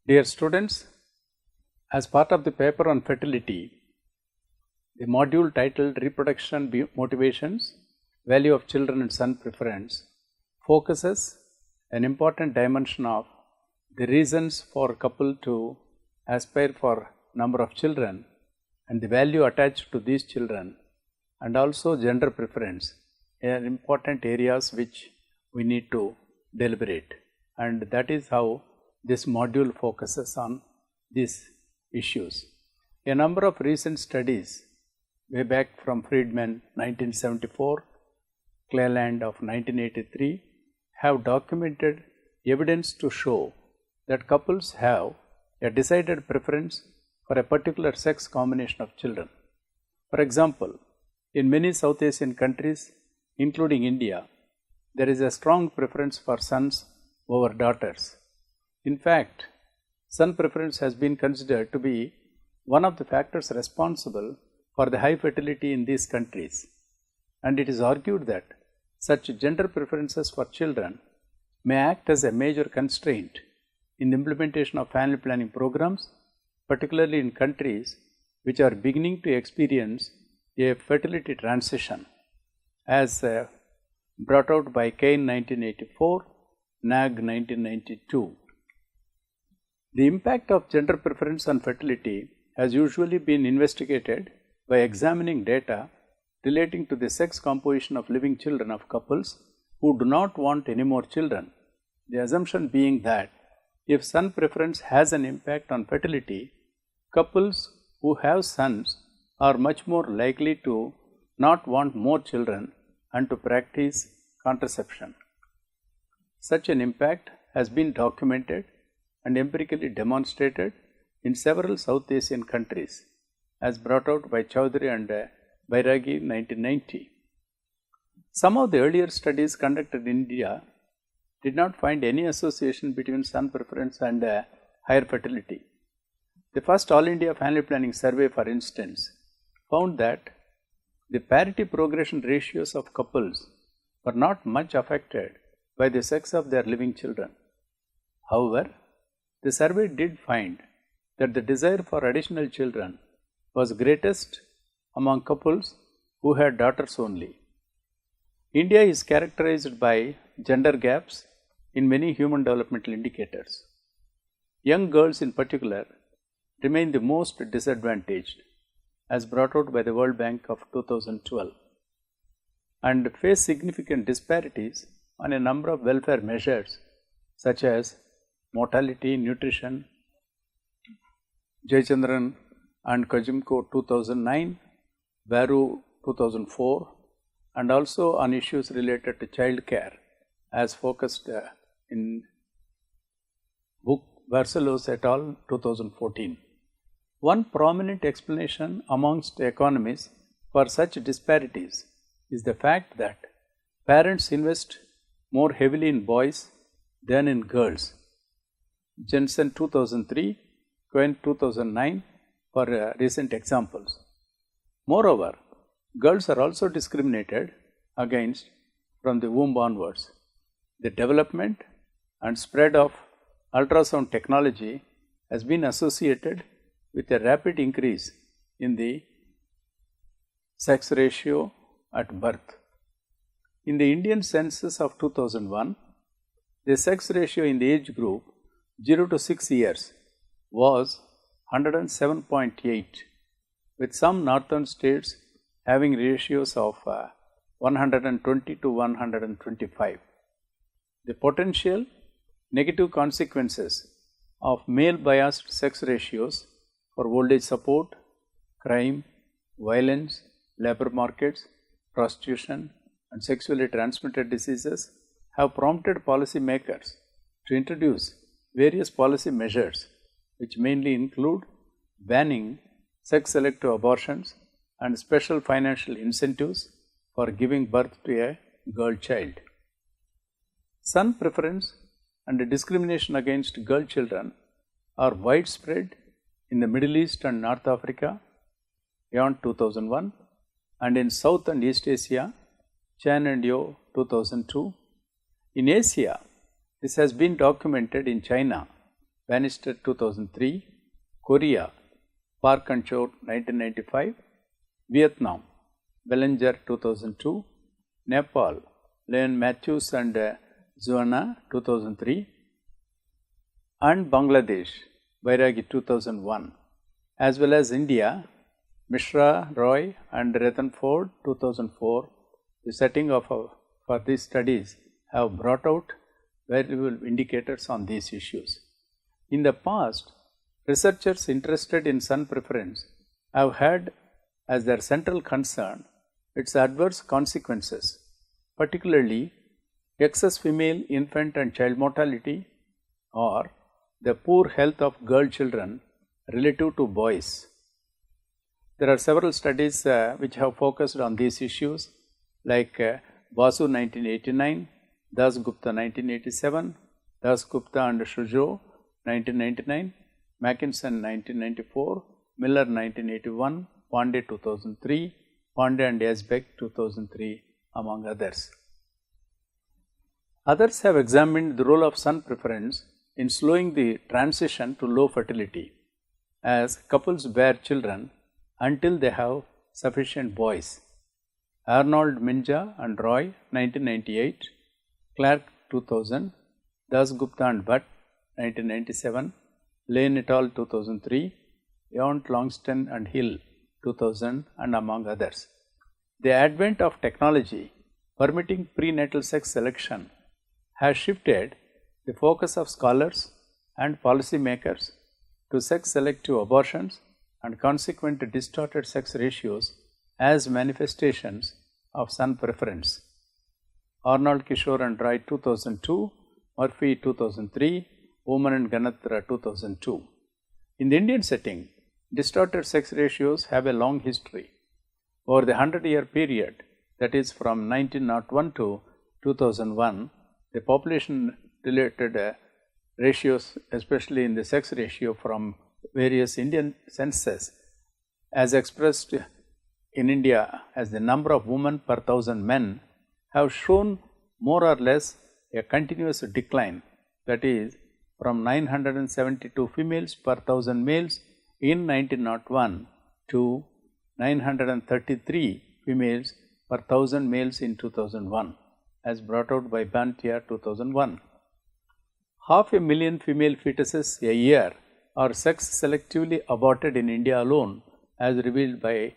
Dear students, as part of the paper on fertility, the module titled Reproduction Motivations, Value of Children and Son Preference focuses an important dimension of the reasons for a couple to aspire for number of children and the value attached to these children, and also gender preference are important areas which we need to deliberate, and that is how this module focuses on these issues. A number of recent studies way back from Friedman 1974, Cleland of 1983 have documented evidence to show that couples have a decided preference for a particular sex combination of children. For example, in many South Asian countries, including India, there is a strong preference for sons over daughters. In fact, son preference has been considered to be one of the factors responsible for the high fertility in these countries, and it is argued that such gender preferences for children may act as a major constraint in the implementation of family planning programs, particularly in countries which are beginning to experience a fertility transition, as brought out by Kane 1984, Nag 1992. The impact of gender preference on fertility has usually been investigated by examining data relating to the sex composition of living children of couples who do not want any more children, the assumption being that if son preference has an impact on fertility, couples who have sons are much more likely to not want more children and to practice contraception. Such an impact has been documented and empirically demonstrated in several South Asian countries, as brought out by Chowdhury and Bairagi 1990. Some of the earlier studies conducted in India did not find any association between son preference and higher fertility. The first All India Family Planning Survey, for instance, found that the parity progression ratios of couples were not much affected by the sex of their living children. However, the survey did find that the desire for additional children was greatest among couples who had daughters only. India is characterized by gender gaps in many human developmental indicators. Young girls in particular remain the most disadvantaged, as brought out by the World Bank of 2012, and face significant disparities on a number of welfare measures such as mortality, nutrition, Jayachandran and Kojimko 2009, Varu 2004, and also on issues related to child care, as focused in book Varsalos et al. 2014. One prominent explanation amongst economists for such disparities is the fact that parents invest more heavily in boys than in girls. Jensen 2003, Cohen 2009 for recent examples. Moreover, girls are also discriminated against from the womb onwards. The development and spread of ultrasound technology has been associated with a rapid increase in the sex ratio at birth. In the Indian census of 2001, the sex ratio in the age group 0 to 6 years was 107.8, with some northern states having ratios of 120 to 125. The potential negative consequences of male-biased sex ratios for old age support, crime, violence, labor markets, prostitution, and sexually transmitted diseases have prompted policymakers to introduce various policy measures, which mainly include banning sex-selective abortions and special financial incentives for giving birth to a girl child. Son preference and discrimination against girl children are widespread in the Middle East and North Africa beyond 2001, and in South and East Asia, Chan and Yo 2002. In Asia, this has been documented in China Bannister 2003, Korea, Park and Chow 1995, Vietnam, Bellinger 2002, Nepal, Leon Matthews and Zuana 2003, and Bangladesh, Bairagi 2001, as well as India, Mishra, Roy and Rutherford 2004. The setting for these studies have brought out valuable indicators on these issues. In the past, researchers interested in son preference have had as their central concern its adverse consequences, particularly excess female infant and child mortality or the poor health of girl children relative to boys. There are several studies which have focused on these issues, like Basu 1989, Das Gupta 1987, Das Gupta and Shujo 1999, Mackinson 1994, Miller 1981, Pandey 2003, Pandey and Yazbek 2003, among others. Others have examined the role of son preference in slowing the transition to low fertility, as couples bear children until they have sufficient boys. Arnold, Minja and Roy 1998, Clark 2000, Das Gupta and Butt 1997, Lane et al. 2003, Yount, Longston and Hill 2000, and among others. The advent of technology permitting prenatal sex selection has shifted the focus of scholars and policymakers to sex selective abortions and consequent distorted sex ratios as manifestations of son preference. Arnold, Kishore and Roy 2002, Murphy 2003, Woman and Ganatra 2002. In the Indian setting, distorted sex ratios have a long history. Over the 100-year period, that is from 1901 to 2001, the population-related ratios, especially in the sex ratio from various Indian census, as expressed in India as the number of women per thousand men, have shown more or less a continuous decline, that is from 972 females per thousand males in 1901 to 933 females per thousand males in 2001, as brought out by Bantia 2001. 500,000 female fetuses a year are sex selectively aborted in India alone, as revealed by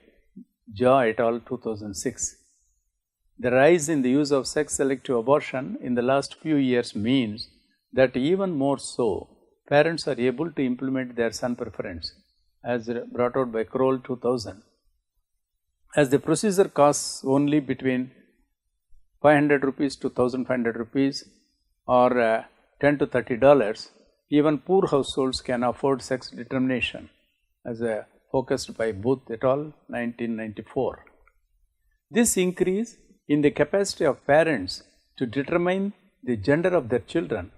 Jha et al. 2006. The rise in the use of sex selective abortion in the last few years means that even more so, parents are able to implement their son preference, as brought out by Kroll 2000. As the procedure costs only between 500 rupees to 1500 rupees or $10 to $30, even poor households can afford sex determination, as focused by Booth et al. 1994. This increase in the capacity of parents to determine the gender of their children,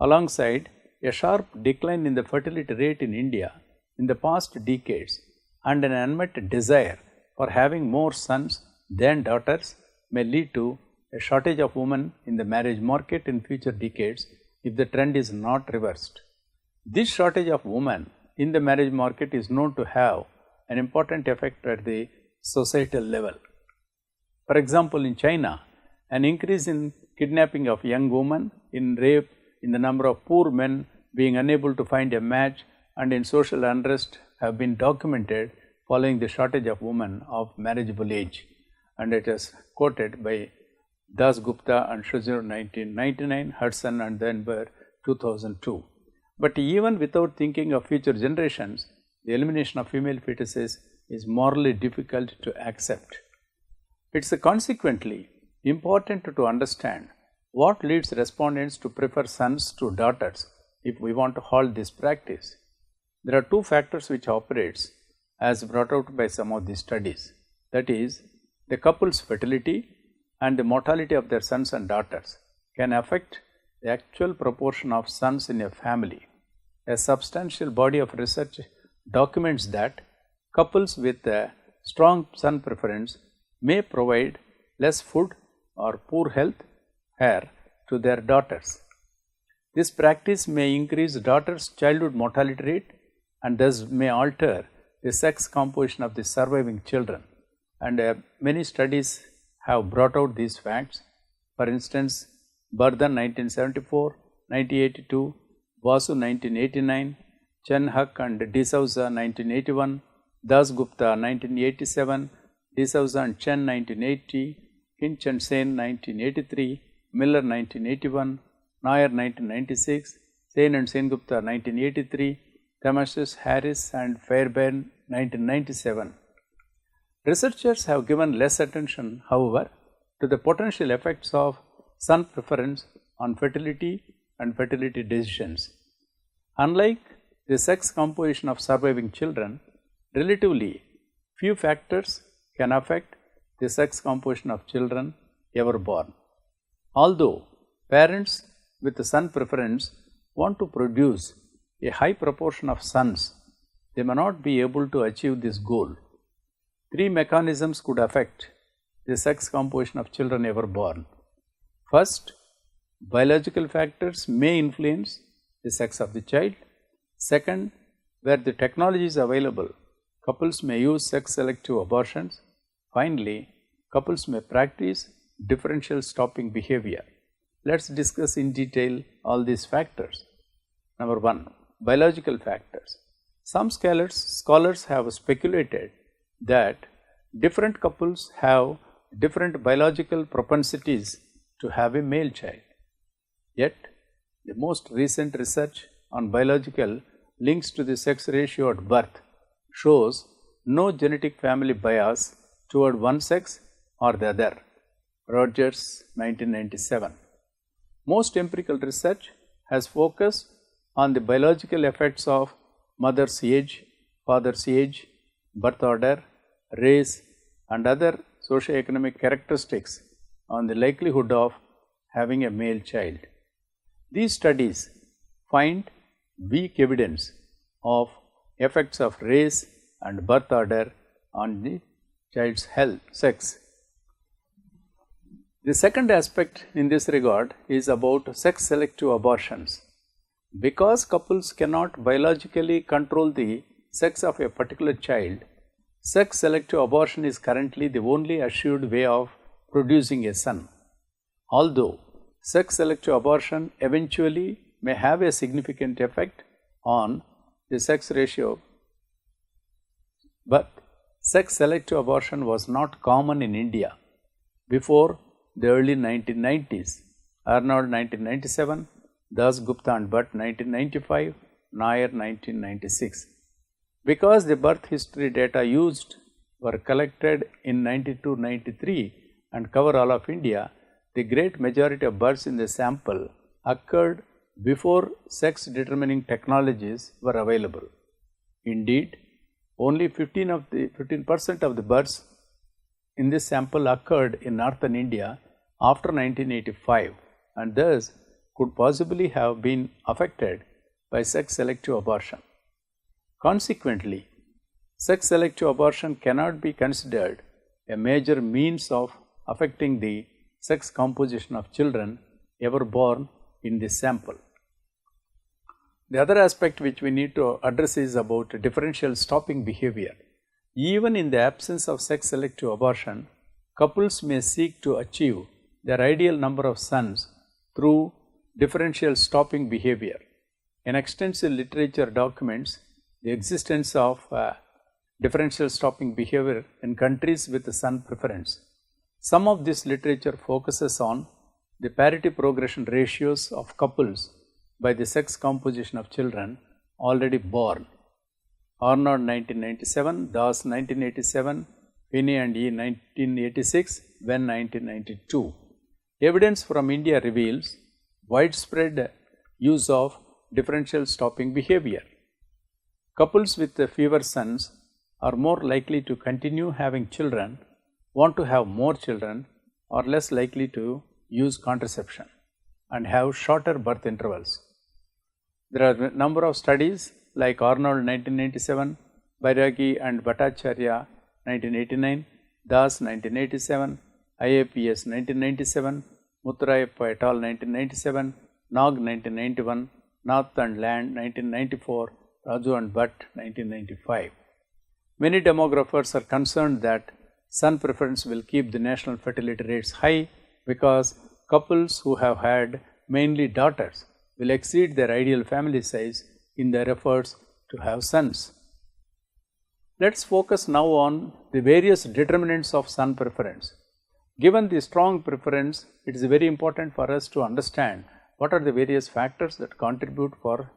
alongside a sharp decline in the fertility rate in India in the past decades and an unmet desire for having more sons than daughters, may lead to a shortage of women in the marriage market in future decades if the trend is not reversed. This shortage of women in the marriage market is known to have an important effect at the societal level. For example, in China, an increase in kidnapping of young women, in rape, in the number of poor men being unable to find a match, and in social unrest have been documented following the shortage of women of marriageable age, and it is quoted by Das Gupta and Schuzer 1999, Hudson and Denver 2002. But even without thinking of future generations, the elimination of female fetuses is morally difficult to accept. It is consequently important to understand what leads respondents to prefer sons to daughters if we want to halt this practice. There are two factors which operates as brought out by some of these studies, that is, the couple's fertility and the mortality of their sons and daughters can affect the actual proportion of sons in a family. A substantial body of research documents that couples with a strong son preference may provide less food or poor health care to their daughters. This practice may increase daughter's childhood mortality rate and thus may alter the sex composition of the surviving children. And many studies have brought out these facts. For instance, Bardhan 1974, 1982, Vasu 1989, Chen Huck and D'Souza 1981, Das Gupta 1987, D'Souza and Chen 1980, Kinch and Sen 1983, Miller 1981, Nair 1996, Sen and Sengupta 1983, Thomas Harris and Fairbairn 1997. Researchers have given less attention, however, to the potential effects of son preference on fertility and fertility decisions. Unlike the sex composition of surviving children, relatively few factors can affect the sex composition of children ever born. Although parents with the son preference want to produce a high proportion of sons, they may not be able to achieve this goal. Three mechanisms could affect the sex composition of children ever born. First, biological factors may influence the sex of the child. Second, where the technology is available, couples may use sex-selective abortions. Finally, couples may practice differential stopping behavior. Let's discuss in detail all these factors. Number 1, biological factors. Some scholars have speculated that different couples have different biological propensities to have a male child. Yet, the most recent research on biological links to the sex ratio at birth shows no genetic family bias toward one sex or the other. Rogers, 1997. Most empirical research has focused on the biological effects of mother's age, father's age, birth order, race, and other socioeconomic characteristics on the likelihood of having a male child. These studies find weak evidence of effects of race and birth order on the child's sex. The second aspect in this regard is about sex-selective abortions. Because couples cannot biologically control the sex of a particular child, sex-selective abortion is currently the only assured way of producing a son. Although sex-selective abortion eventually may have a significant effect on the sex ratio, but sex-selective abortion was not common in India before the early 1990s. Arnold 1997, Das Gupta and Bhatt 1995, Nair 1996. Because the birth history data used were collected in 92-93 and cover all of India, the great majority of births in the sample occurred before sex determining technologies were available. Indeed, only 15% of the births in this sample occurred in northern India after 1985 and thus could possibly have been affected by sex-selective abortion. Consequently, sex-selective abortion cannot be considered a major means of affecting the sex composition of children ever born in this sample. The other aspect which we need to address is about differential stopping behavior. Even in the absence of sex-selective abortion, couples may seek to achieve their ideal number of sons through differential stopping behavior. An extensive literature documents the existence of differential stopping behavior in countries with son preference. Some of this literature focuses on the parity progression ratios of couples by the sex composition of children already born. Arnold 1997, Das 1987, Finney and E 1986, Wen 1992. Evidence from India reveals widespread use of differential stopping behavior. Couples with fewer sons are more likely to continue having children, want to have more children, or less likely to use contraception and have shorter birth intervals. There are a number of studies like Arnold 1997, Bairagi and Bhattacharya 1989, Das 1987, IAPS 1997, Mutturayappa et al. 1997, Nog 1991, North and Land 1994, Raju and Butt 1995. Many demographers are concerned that son preference will keep the national fertility rates high because couples who have had mainly daughters will exceed their ideal family size in their efforts to have sons. Let us focus now on the various determinants of son preference. Given the strong preference, it is very important for us to understand what are the various factors that contribute for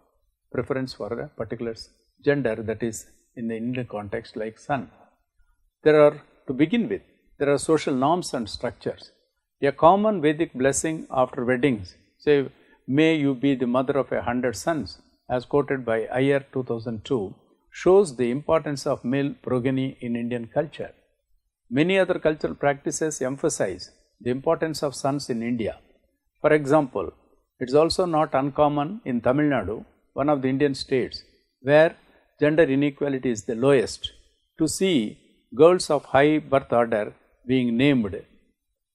preference for a particular gender, that is in the Indian context like son. To begin with, there are social norms and structures. A common Vedic blessing after weddings, say, may you be the mother of 100 sons, as quoted by Iyer 2002, shows the importance of male progeny in Indian culture. Many other cultural practices emphasize the importance of sons in India. For example, it is also not uncommon in Tamil Nadu, one of the Indian states, where gender inequality is the lowest, to see girls of high birth order being named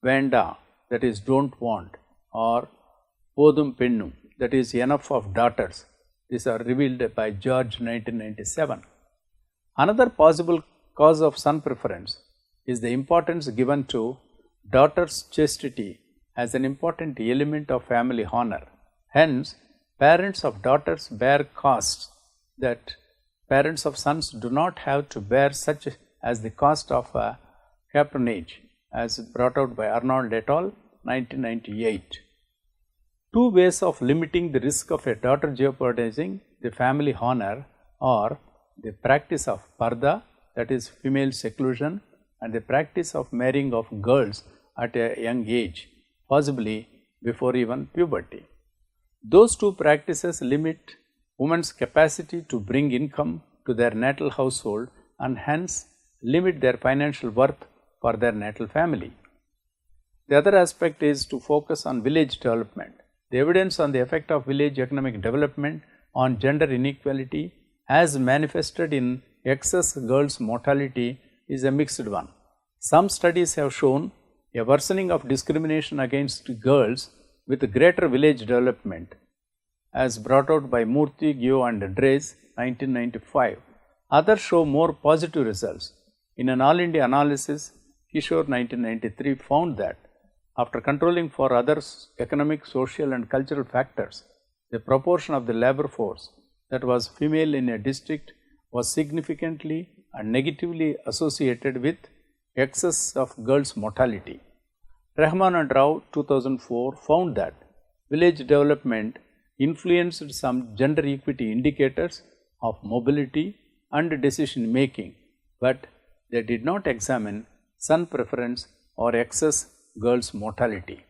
Venda, that is don't want, or Podum Pennu, that is enough of daughters. These are revealed by George 1997. Another possible cause of son preference is the importance given to daughter's chastity as an important element of family honor. Hence, parents of daughters bear costs that parents of sons do not have to bear, such as the cost of patronage, as brought out by Arnold et al. 1998. Two ways of limiting the risk of a daughter jeopardizing the family honor are the practice of parda, that is female seclusion, and the practice of marrying of girls at a young age, possibly before even puberty. Those two practices limit women's capacity to bring income to their natal household and hence limit their financial worth for their natal family. The other aspect is to focus on village development. The evidence on the effect of village economic development on gender inequality as manifested in excess girls' mortality is a mixed one. Some studies have shown a worsening of discrimination against girls with greater village development, as brought out by Murthy, Gio and Drees 1995. Others show more positive results. In an All India analysis, Kishore 1993 found that after controlling for other economic, social and cultural factors, the proportion of the labor force that was female in a district was significantly and negatively associated with excess of girls' mortality. Rahman and Rao 2004 found that village development influenced some gender equity indicators of mobility and decision making, but they did not examine son preference or excess girls' mortality.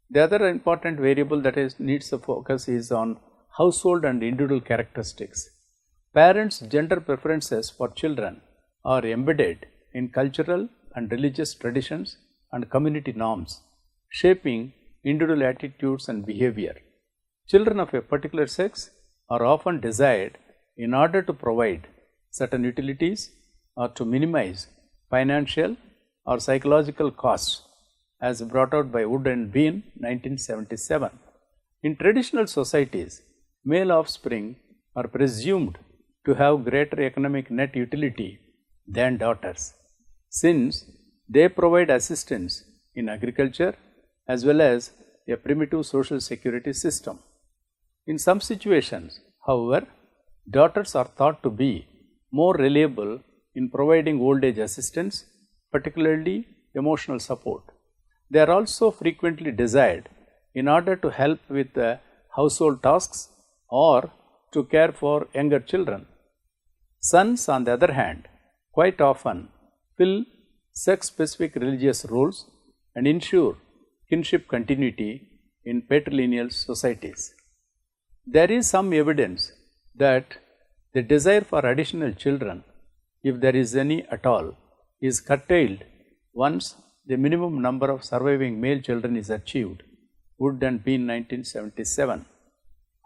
The other important variable that needs the focus is on household and individual characteristics. Parents' gender preferences for children are embedded in cultural and religious traditions and community norms, shaping individual attitudes and behavior. Children of a particular sex are often desired in order to provide certain utilities or to minimize financial or psychological costs, as brought out by Wood and Bean 1977. In traditional societies, male offspring are presumed to have greater economic net utility than daughters, since they provide assistance in agriculture as well as a primitive social security system. In some situations, however, daughters are thought to be more reliable in providing old age assistance, particularly emotional support. They are also frequently desired in order to help with household tasks or to care for younger children. Sons, on the other hand, quite often fill sex-specific religious roles and ensure kinship continuity in patrilineal societies. There is some evidence that the desire for additional children, if there is any at all, is curtailed once the minimum number of surviving male children is achieved. Wood and Bean 1977.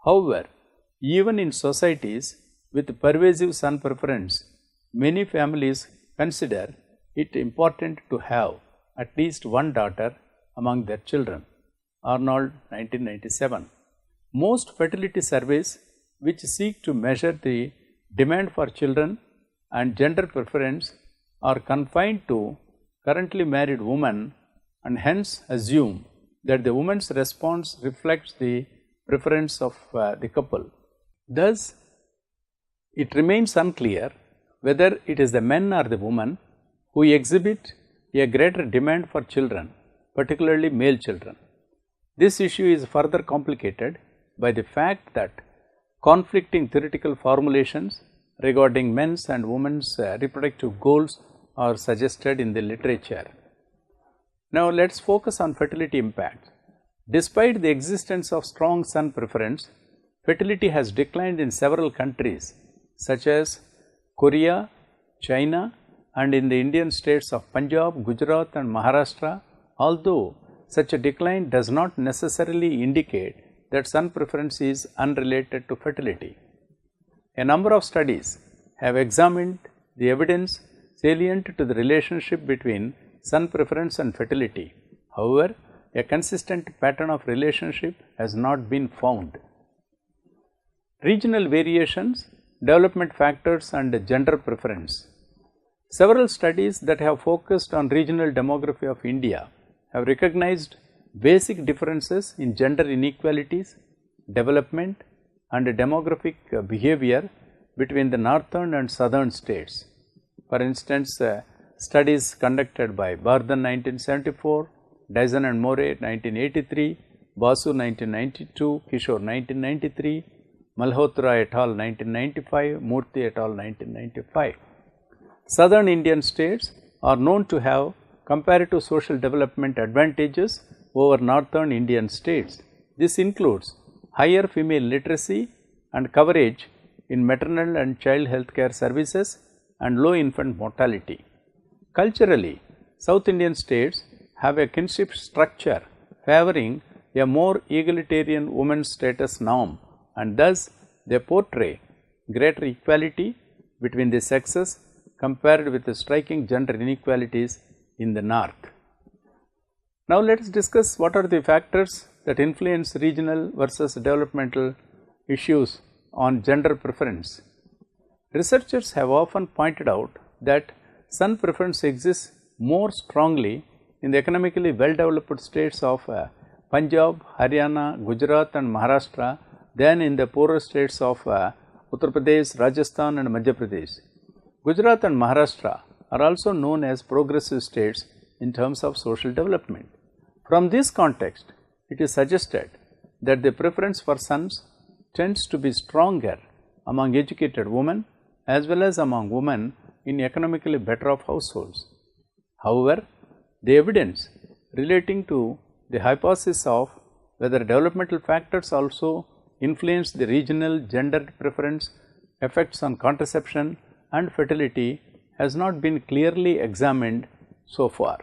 However, even in societies with pervasive son preference, many families consider it important to have at least one daughter among their children. Arnold 1997. Most fertility surveys which seek to measure the demand for children and gender preference are confined to currently married women and hence assume that the woman's response reflects the preference of the couple. Thus, it remains unclear whether it is the men or the women who exhibit a greater demand for children, particularly male children. This issue is further complicated by the fact that conflicting theoretical formulations regarding men's and women's reproductive goals are suggested in the literature. Now, let us focus on fertility impact. Despite the existence of strong son preference, fertility has declined in several countries such as Korea, China, and in the Indian states of Punjab, Gujarat and Maharashtra, although such a decline does not necessarily indicate that son preference is unrelated to fertility. A number of studies have examined the evidence salient to the relationship between son preference and fertility. However, a consistent pattern of relationship has not been found. Regional variations, development factors and gender preference. Several studies that have focused on regional demography of India have recognized basic differences in gender inequalities, development and demographic behavior between the northern and southern states. For instance, studies conducted by Bardhan 1974, Dyson and Morey 1983, Basu 1992, Kishore 1993, Malhotra et al. 1995, Murthy et al. 1995. Southern Indian states are known to have comparative social development advantages over northern Indian states. This includes higher female literacy and coverage in maternal and child health care services and low infant mortality. Culturally, South Indian states have a kinship structure favoring a more egalitarian women's status norm, and thus they portray greater equality between the sexes compared with the striking gender inequalities in the north. Now, let us discuss what are the factors that influence regional versus developmental issues on gender preference. Researchers have often pointed out that son preference exists more strongly in the economically well-developed states of Punjab, Haryana, Gujarat and Maharashtra than in the poorer states of Uttar Pradesh, Rajasthan and Madhya Pradesh. Gujarat and Maharashtra are also known as progressive states in terms of social development. From this context, it is suggested that the preference for sons tends to be stronger among educated women as well as among women in economically better off households. However, the evidence relating to the hypothesis of whether developmental factors also influence the regional gender preference effects on contraception and fertility has not been clearly examined so far.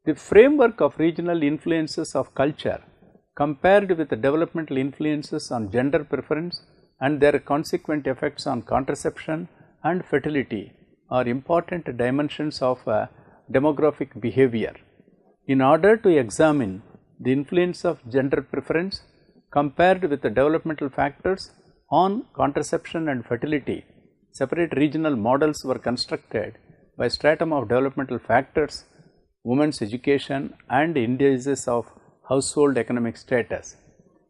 The framework of regional influences of culture compared with the developmental influences on gender preference and their consequent effects on contraception and fertility are important dimensions of demographic behavior. In order to examine the influence of gender preference compared with the developmental factors on contraception and fertility, separate regional models were constructed by stratum of developmental factors, women's education and indices of household economic status.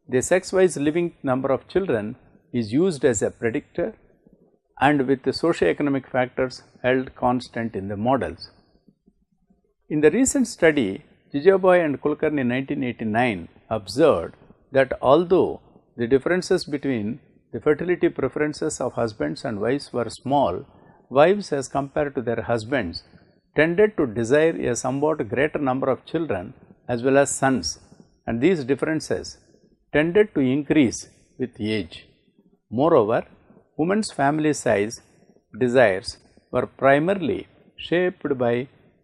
The sex-wise living number of children is used as a predictor and with the socio-economic factors held constant in the models. In the recent study, Jijabai and Kulkarni in 1989 observed that although the differences between the fertility preferences of husbands and wives were small, wives as compared to their husbands tended to desire a somewhat greater number of children as well as sons, and these differences tended to increase with age. Moreover, women's family size desires were primarily shaped by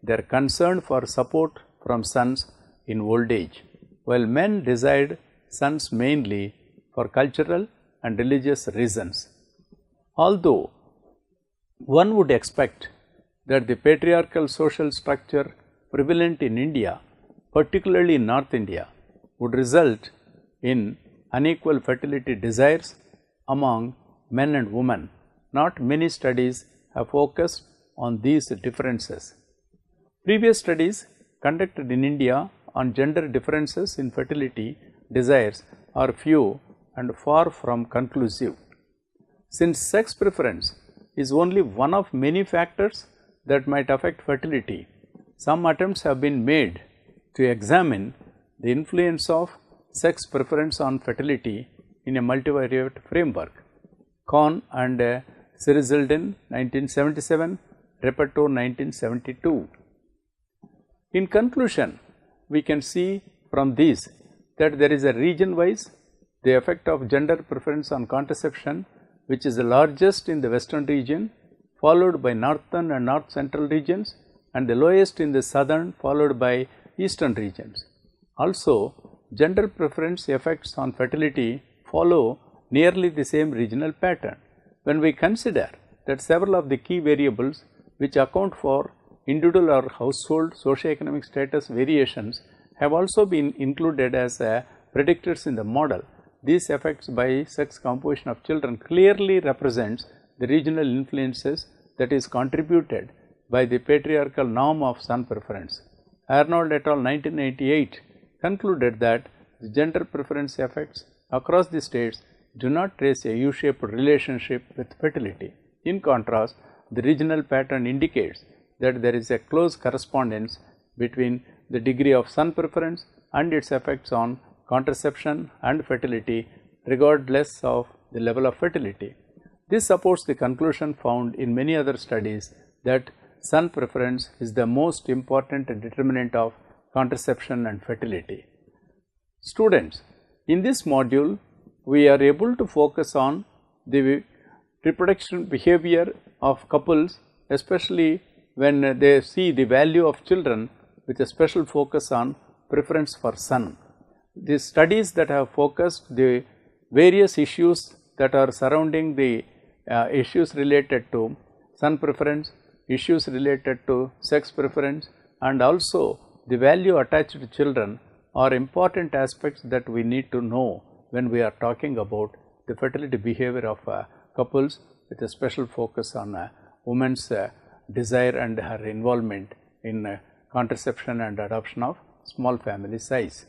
their concern for support from sons in old age, while men desired sons mainly for cultural and religious reasons. Although one would expect that the patriarchal social structure prevalent in India, particularly in North India, would result in unequal fertility desires among men and women. Not many studies have focused on these differences. Previous studies conducted in India on gender differences in fertility desires are few and far from conclusive. Since sex preference is only one of many factors that might affect fertility, some attempts have been made to examine the influence of sex preference on fertility in a multivariate framework. Kohn and Sirizelden 1977, Reperto 1972. In conclusion, we can see from these that there is a region-wise the effect of gender preference on contraception, which is the largest in the western region, followed by northern and north central regions, and the lowest in the southern, followed by eastern regions. Also, gender preference effects on fertility follow nearly the same regional pattern. When we consider that several of the key variables which account for individual or household socioeconomic status variations have also been included as predictors in the model, these effects by sex composition of children clearly represents the regional influences that is contributed by the patriarchal norm of son preference. Arnold et al. 1988 concluded that the gender preference effects across the states do not trace a U-shaped relationship with fertility. In contrast, the regional pattern indicates that there is a close correspondence between the degree of son preference and its effects on contraception and fertility regardless of the level of fertility. This supports the conclusion found in many other studies that son preference is the most important determinant of contraception and fertility. Students, in this module, we are able to focus on the reproduction behavior of couples, especially when they see the value of children with a special focus on preference for son. The studies that have focused the various issues that are surrounding the issues related to son preference, issues related to sex preference, and also the value attached to children are important aspects that we need to know when we are talking about the fertility behavior of couples with a special focus on woman's desire and her involvement in contraception and adoption of small family size.